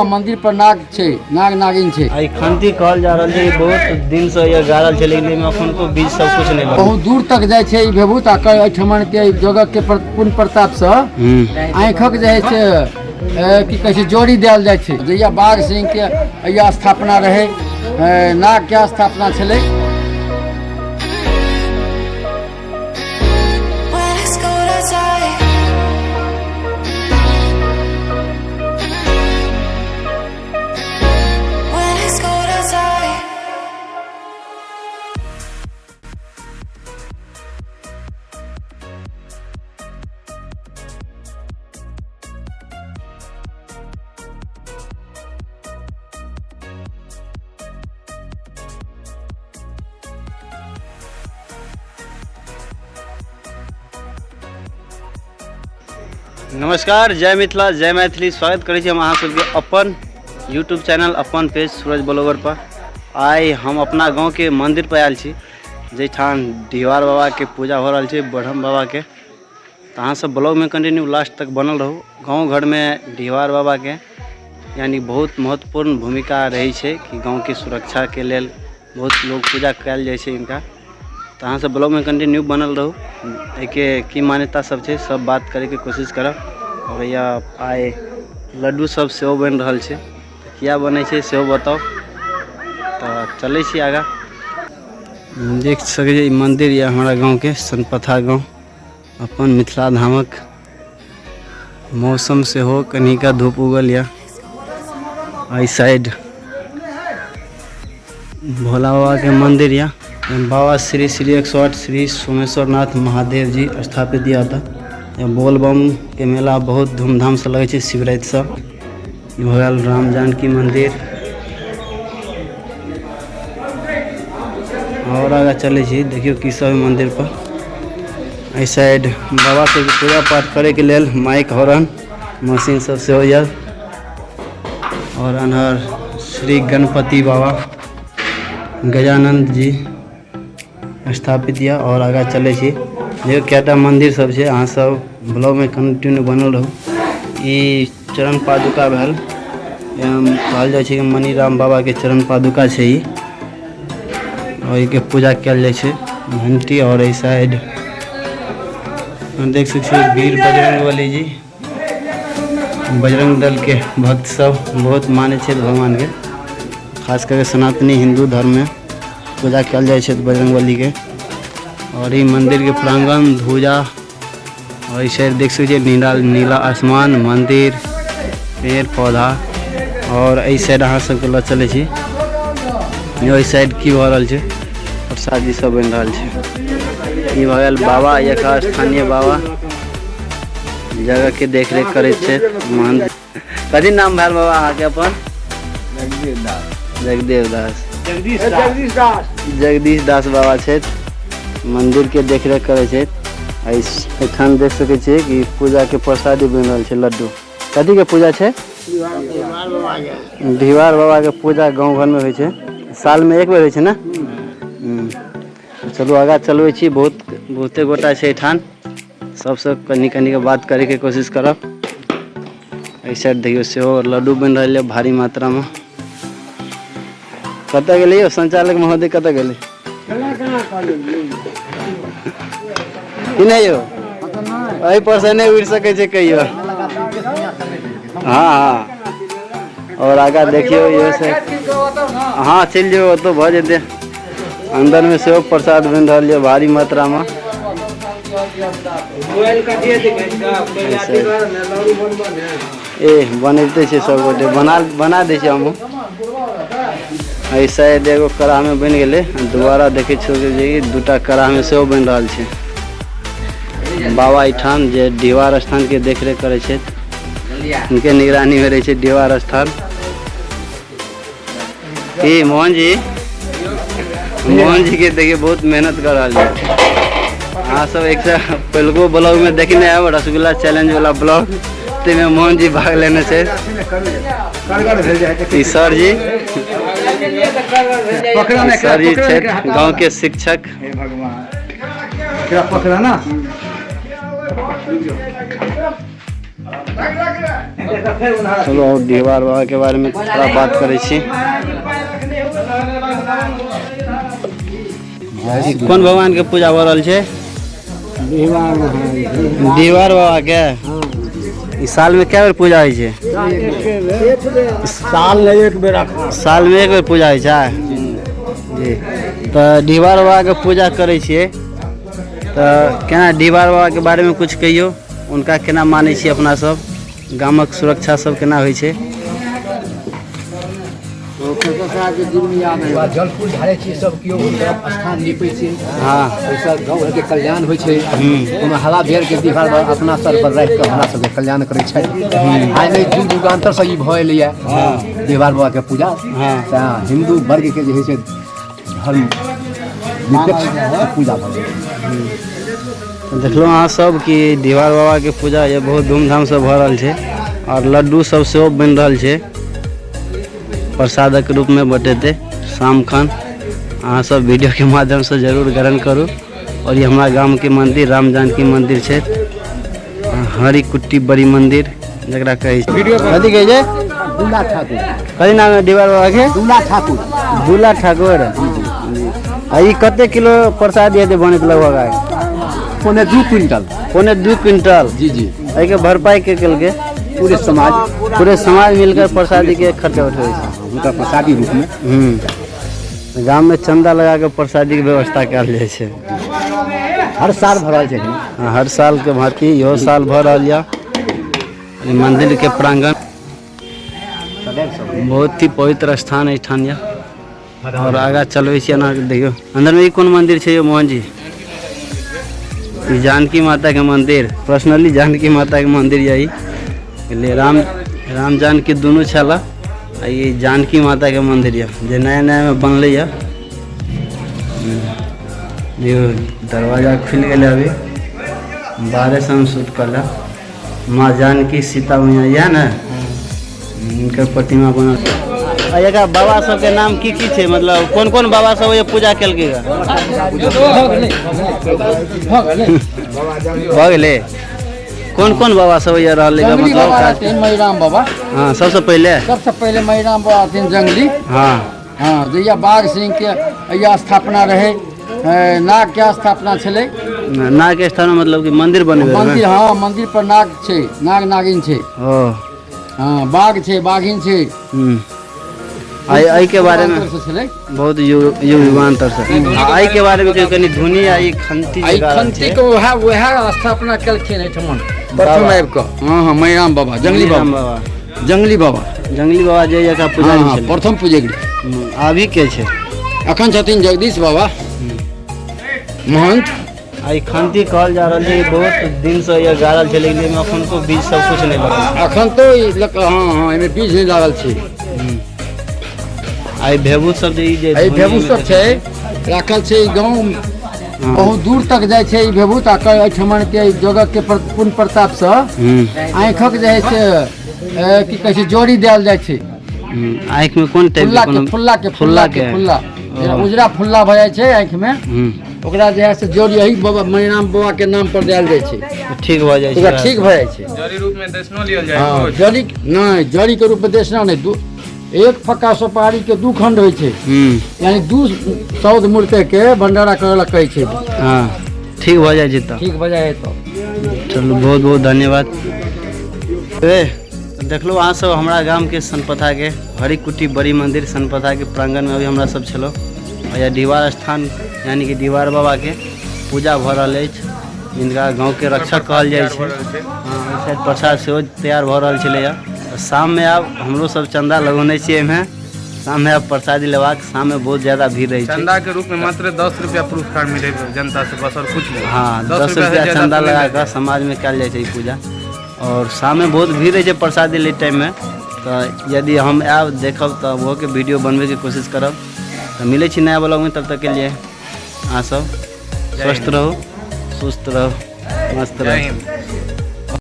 मंदिर पर नाग छे, नाग नागिन छे। आई खंती कहल जा रहा है, बहुत दिन से ये गाड़ल छे, लेकिन अखन को बीज सब कुछ नहीं लगा। बहुत दूर तक जाय छे। ई भेभूत आकर एठमन के जगह के पुण्य प्रताप से आँखक जे छे की कहे छे जोड़ी देल जाय छे। जहिया बाघ सिंह के या स्थापना रहे, नाग के स्थापना छले। नमस्कार, जय मिथिला, जय मैथिली। स्वागत करै छी हम अहाँ सबके अपन यूट्यूब चैनल, अपन पेज सूरज ब्लॉगर पर। आइ हम अपना गांव के मंदिर पर आयल छी, जैठान डिहवार बाबा के पूजा हो रहा है, बढ़म बाबा के। तो अहाँ सब ब्लॉग में कंटिन्यू लास्ट तक बनल रहू। गाँव घर में डिहवार बाबा के यानी बहुत महत्वपूर्ण भूमिका रही है कि गाँव की सुरक्षा के लेल बहुत लोग पूजा कयल जाइ छै इनका। तो अहाँ सब ब्लॉग में कंटिन्यू बनल रहू। एके की मान्यता सब है, सब बात करे के कोशिश करब। और भैया आए लड्डू सब सेहो बन रहा है, क्या बने छै सेहो बताओ। तो चले छी आगा। देख सके मंदिर या हमारा गांव के सनपथा गांव, अपन मिथिला धामक। मौसम से हो कहीं का धूप उगल या आई साइड भोला बाबा के मंदिर या बाबा श्री 108 श्री सोमेश्वरनाथ महादेव जी स्थापित किया था। बोलबम के मेला बहुत धूमधाम से लगे छै शिवरात्रि सब। भगवान राम जानकी मंदिर और आगे चले छी, देखियो की सब मंदिर पर। इस साइड बाबा के पूजा पाठ करे के लेल माइक हॉर्न मशीन सब से होइया। और अनहर श्री गणपति बाबा गजानंद जी स्थापित या। और आगे चले छी, देखियो कएटा मंदिर सब है, अहाँ सब ब्लॉग में कंटिन्यू बनल रहू। ई चरण पादुका भेल, कहल जाइ छै कि मणिराम बाबा के चरण पादुका छै ई। और के पूजा कयल जाइ छै घंटी। और इस साइड देख सकते हैं वीर बजरंगबली जी, बजरंग दल के भक्त सब बहुत माने छे भगवान के, खास करके सनातनी हिंदू धर्म में पूजा कयल जाइ छै बजरंगबली के। और ये मंदिर के प्रांगण ध्वजा, और इस साइड देख सकते नीला नीला आसमान, मंदिर, पेड़ पौधा। और इस साइड अहाँ सबके लऽ चले छी, इस साइड की भऽ रहल छै, प्रसाद जी सब बन रहा है। ये भगल बाबा एक स्थानीय बाबा जगह के देख रेख करे छे। कथी नाम भेल बाबा अहाँ के अपन? जगदेव दास, जगदीश दास बाबा छे। मंदिर के देख रेख करे छे। एखन देख सके छे कि पूजा के प्रसादी बन रहा है लड्डू। कथी के पूजा छे? डिहवार बाबा के पूजा गांव घर में होइ छे, साल में एक बेर होइ छे ना। चलो आगा चलवे छी, बहुते गोटा छे ठान, सबसे कनी कनी के बात करे के कोशिश करब। इस साइड देखियो सेहो लड्डू बन रहा है भारी मात्रा में। कत गेले संचालक महोदय, कत गेले कि नहीं यो? वही पर से नहीं उड़ सके छे कहियो। हाँ हाँ। और आगा देखियो ये से, हाँ चल जो तो भ जेते। अंदर में सेहो प्रसाद बन रहा है भारी मात्रा में। बनते छे सब गोटे, बना दे छे हम। इस साइड एगो कड़ाह में बन गए, दोबारा देखे दूटा कड़ाह में सेहो बन रहा है। बाबा ठान जे डिहवार स्थान के देख रेख करे छे, उनके निगरानी में रहे छे डिहवार स्थान। ये मोहन जी के देखिए बहुत मेहनत कर रहा है। हाँ सब एक पहलको ब्लॉग में देखने आए रसगुल्ला चैलेंज वाला ब्लॉग, में मोहन जी भाग लेने से। सर जी गांव के शिक्षक। चलो और डिहबार बाबा के बारे में थोड़ा बात करै छी। कौन भगवान के पूजा हो रहल छै? डिहबार बाबा के। इस साल में क्या बेर पूजा होइ छै? साल में एक बेर पूजा होइ छै जी। तो डिहबार बाबा के पूजा करै छियै तो केना डिहबार बाबा के बारे में कुछ कहियो, उनका केना मानै छी अपना सब, गामक सुरक्षा सब केना होइ छै? जल फूल ढारै छी, सब केओ स्थान निपै छै। हाँ ओइसँ गाँव के कल्याण होइ छै। ओहिमे हला भेड़ के डिहबार बाबा अपना सर पर राखि कऽ हमरा सबके कल्याण करै छै। आइ नहि युग युगान्तर से ई भऽ एलैया डिहबार बाबा के पूजा। हिन्दू वर्ग के जे है से धर्म निरपेक्ष पूजा भऽ गेल। देखलो अहाँ सब कि डिहबार बाबा के पूजा ये बहुत धूमधाम से भऽ रहल छै और लड्डू सब सेहो बनि रहल छै, प्रसादक रूप में बटेतै शाम खन। अहाँ सब वीडियो के माध्यम से जरूर ग्रहण करू। और ये हमारा गांव के मंदिर राम जानकी मंदिर छै, हरी कुट्टी बड़ी मंदिर जकरा कहै छै। कथी कहै छै? दूल्हा ठाकुर। कथी नाम है डिहबार बाबा के? दूल्हा ठाकुर। दूल्हा ठाकुर। आ ई कते किलो प्रसाद ये बनत लगभग? आए 2 क्विंटल। 2 क्विंटल जी जी। एहि के भरपाई के केलकै पूरे समाज मिलकर प्रसादी के खर्चा उठबै छै हुनका प्रसादी रूप में। गांव में चंदा लगा के प्रसादी के व्यवस्था कयल जाइ छै। हर साल भऽ रहल छै। हर साल के भांति इहो साल भऽ रहल यऽ। मंदिर के प्रांगण बहुत ही पवित्र स्थान एठान यऽ। और आगा चलबै छी अना देखियो अंदर में ई कोन मंदिर छै यो मोहन जी? ई जानकी माता के मंदिर, पर्सनली जानकी माता के मंदिर यही राम जानकी दुनू छला। आ ये जानकी माता के मंदिर है जे नया नया में बनले है। दरवाजा खुल गए अभी, बाहर से हम शूट कर माँ जानकी सीता मैया है ना, इनकर प्रतिमा बनल। एका बाबा सब के नाम की छे, मतलब कौन कौन बाबा सब ये पूजा केलकै? भऽ गेलै। कौन कौन बाबा सब ये रहले? मतलब महिराम बाबा। हाँ सबसे पहले महिराम बाबा थे जंगली। हाँ हाँ जहिया बाघ सिंह के या स्थापना रहे, नाग के स्थापना छले। नाग के स्थान मतलब कि मंदिर बने? मंदिर, हाँ मंदिर पर नाग छे, नाग नागिन छे। हाँ बाघ छे, बाघिन छे। आई के बारे में बहुत युगान्तर से आई के बारे में कनी धुनी आई खंती को वह स्थापना केलखिन एठमन प्रथम आबि कऽ। हाँ महिराम बाबा, जंगली बाबा जे जका पूजा प्रथम पूजगरी। अभी के छे? अखन छथिन जगदीश बाबा महंत। आई खंती कहल जा रहा है, बहुत दिन से ये गाड़ल छे, लेकिन अखन को बीज सब कुछ नहीं लगल। अखन तो हाँ एमे बीज नहीं लागल छे। आई भेबूत सब भेबूत सब छे राखल छे। गाँव बहुत दूर तक जाय छे ई भेबूत। एठमन के जगह के पुण्य प्रताप से आँखक जे है से की कहै छै जोड़ी देल जाय छे। आँख में कोन टाइप के? फुल्ला उजरा फुल्ला भ जाय छे आँख में, ओकरा जे है से जोड़ी यही बाबा महिराम बाबा के नाम पर देल जाय छे। ठीक भ जाय छे। ठीक भ जाय छे। जड़ी रूप में दक्षिणा लियल जाय। हां जड़ी नहीं, जड़ी के रूप में दक्षिणा नहीं। एक फक्का सुपारी के 2 खंड होइ छे, यानी 2 सौद मूर्ति के भंडारा करल कहै छे। हां ठीक भ जाय छै। ठीक भ जाय तो चलो बहुत बहुत धन्यवाद। देखलो अहाँ सब हमारा गांव के सनपथा के हरी कुट्टी बड़ी मंदिर सनपथा के प्रांगण में अभी हमरा सब छलो। और डिहबार स्थान यानी कि डिहबार बाबा के पूजा भ रहल अछि, जिनका गांव के रक्षक कहल जाय छै। हाँ शायद प्रसाद सेहो तैयार भ रहल छलै। शाम में आब हमरो सब चंदा लगौने छियै एहिमे। शाम में आब प्रसादी लेबाक, शाम में बहुत ज्यादा भीड़ रही है। चंदा के रूप में मात्र 10 रुपया पुरस्कार मिले जनता से, बस और कुछ नहीं। हाँ 10 रुपया चंदा लगा कर समाज में कल जाए पूजा। और शाम में बहुत भीड़ रही है प्रसादी ले टाइम में। तो यदि हम आब देखब तो वो के वीडियो बनवे के कोशिश करब। तो मिले छी नया ब्लॉग में, तब तक के लिए अहाँ सब स्वस्थ रहो, सुस्त रहो, मस्त रहो।